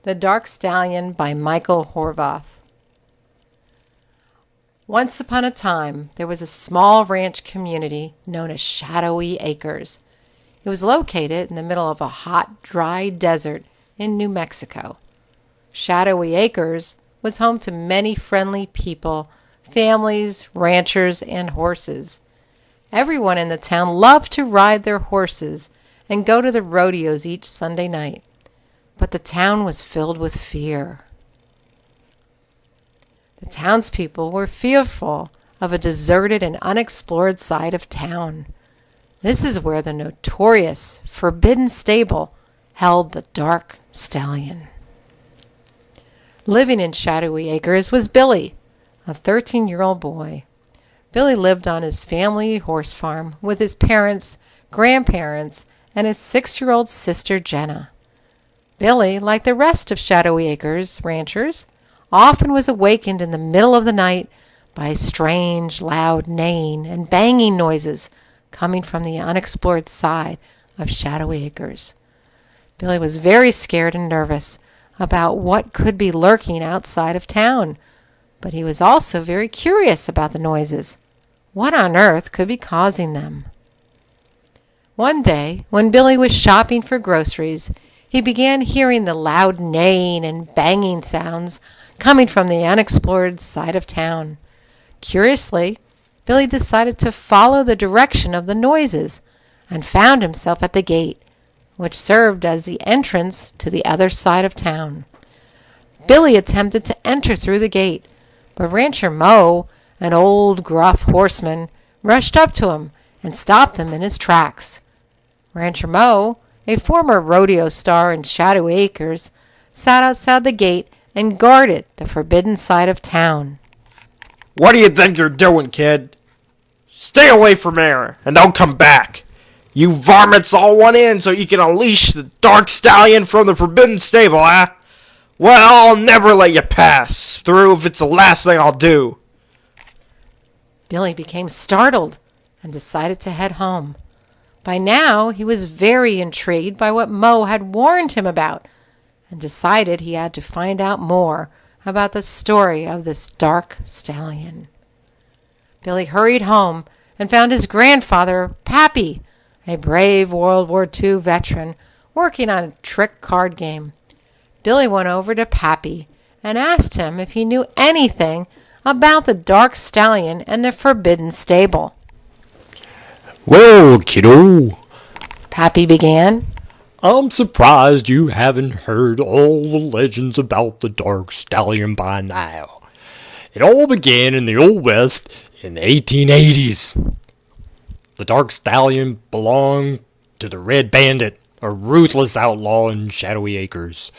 The Dark Stallion by Michael Horvath. Once upon a time, there was a small ranch community known as Shadowy Acres. It was located in the middle of a hot, dry desert in New Mexico. Shadowy Acres was home to many friendly people, families, ranchers, and horses. Everyone in the town loved to ride their horses and go to the rodeos each Sunday night. But the town was filled with fear. The townspeople were fearful of a deserted and unexplored side of town. This is where the notorious Forbidden Stable held the Dark Stallion. Living in Shadowy Acres was Billy, a 13-year-old boy. Billy lived on his family horse farm with his parents, grandparents, and his 6-year-old sister Jenna. Billy, like the rest of Shadowy Acres ranchers, often was awakened in the middle of the night by strange, loud neighing and banging noises coming from the unexplored side of Shadowy Acres. Billy was very scared and nervous about what could be lurking outside of town, but he was also very curious about the noises. What on earth could be causing them? One day, when Billy was shopping for groceries, he began hearing the loud neighing and banging sounds coming from the unexplored side of town. Curiously, Billy decided to follow the direction of the noises and found himself at the gate, which served as the entrance to the other side of town. Billy attempted to enter through the gate, but Rancher Mo, an old gruff horseman, rushed up to him and stopped him in his tracks. Rancher Mo, a former rodeo star in Shadowy Acres, sat outside the gate and guarded the forbidden side of town. What do you think you're doing, kid? Stay away from here and don't come back. You varmints all want in so you can unleash the Dark Stallion from the Forbidden Stable, eh? Well, I'll never let you pass through if it's the last thing I'll do. Billy became startled and decided to head home. By now, he was very intrigued by what Mo had warned him about and decided he had to find out more about the story of this Dark Stallion. Billy hurried home and found his grandfather, Pappy, a brave World War II veteran, working on a trick card game. Billy went over to Pappy and asked him if he knew anything about the Dark Stallion and the Forbidden Stable. Well, kiddo, Pappy began. I'm surprised you haven't heard all the legends about the Dark Stallion by now. It all began in the Old West in the 1880s. The Dark Stallion belonged to the Red Bandit, a ruthless outlaw in Shadowy Acres,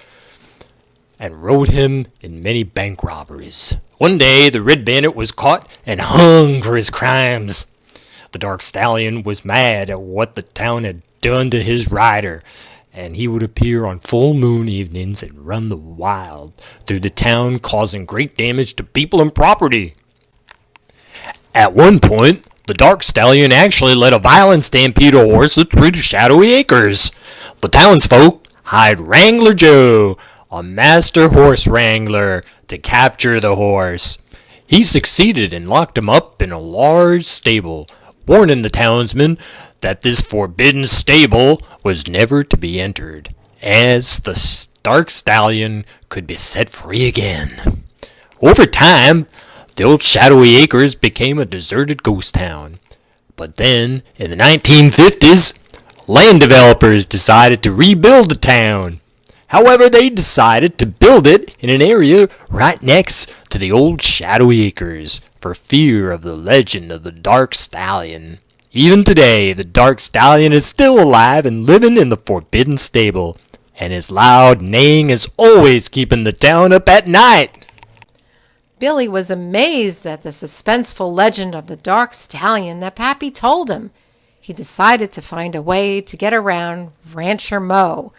and rode him in many bank robberies. One day, the Red Bandit was caught and hung for his crimes. The Dark Stallion was mad at what the town had done to his rider, and he would appear on full moon evenings and run the wild through the town, causing great damage to people and property. At one point, the Dark Stallion actually led a violent stampede of horses through the Shadowy Acres. The townsfolk hired Wrangler Joe, a master horse wrangler, to capture the horse. He succeeded and locked him up in a large stable, warning the townsmen that this forbidden stable was never to be entered, as the Dark Stallion could be set free again. Over time, the old Shadowy Acres became a deserted ghost town. But then, in the 1950s, land developers decided to rebuild the town. However, they decided to build it in an area right next to the old Shadowy Acres for fear of the legend of the Dark Stallion. Even today, the Dark Stallion is still alive and living in the Forbidden Stable, and his loud neighing is always keeping the town up at night. Billy was amazed at the suspenseful legend of the Dark Stallion that Pappy told him. He decided to find a way to get around Rancher Mo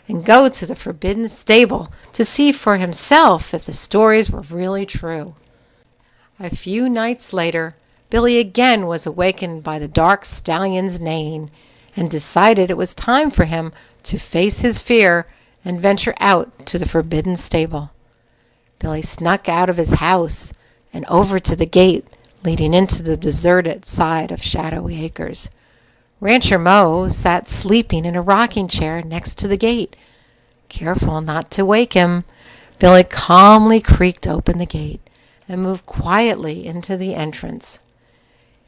and go to the Forbidden Stable to see for himself if the stories were really true. A few nights later, Billy again was awakened by the Dark Stallion's neighing and decided it was time for him to face his fear and venture out to the forbidden stable. Billy snuck out of his house and over to the gate leading into the deserted side of Shadowy Acres. Rancher Mo sat sleeping in a rocking chair next to the gate. Careful not to wake him, Billy calmly creaked open the gate and moved quietly into the entrance.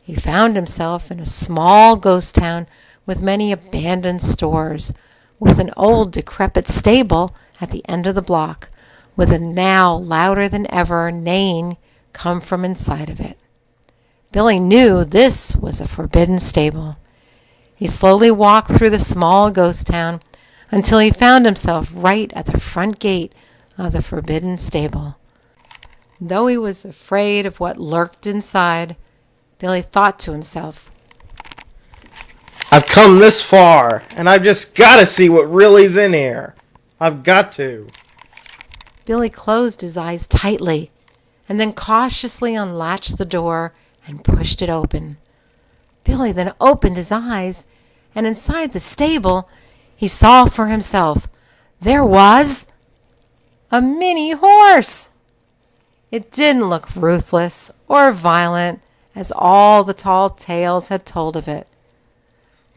He found himself in a small ghost town with many abandoned stores, with an old decrepit stable at the end of the block, with a now louder than ever neighing come from inside of it. Billy knew this was a forbidden stable. He slowly walked through the small ghost town until he found himself right at the front gate of the forbidden stable. Though he was afraid of what lurked inside, Billy thought to himself, I've come this far, and I've just got to see what really's in here. I've got to. Billy closed his eyes tightly and then cautiously unlatched the door and pushed it open. Billy then opened his eyes, and inside the stable he saw for himself there was a mini horse. It didn't look ruthless or violent as all the tall tales had told of it.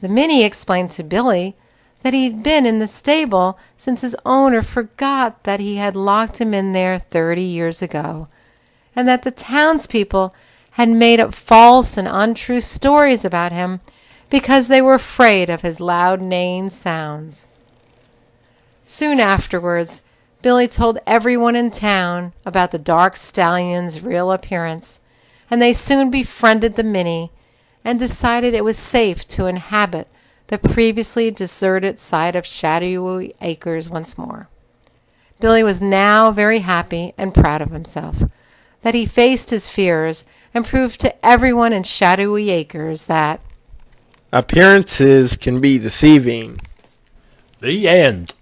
The mini explained to Billy that he'd been in the stable since his owner forgot that he had locked him in there 30 years ago, and that the townspeople had made up false and untrue stories about him because they were afraid of his loud neighing sounds. Soon afterwards, Billy told everyone in town about the Dark Stallion's real appearance, and they soon befriended the mini and decided it was safe to inhabit the previously deserted side of Shadowy Acres once more. Billy was now very happy and proud of himself, that he faced his fears and proved to everyone in Shadowy Acres that appearances can be deceiving. The end.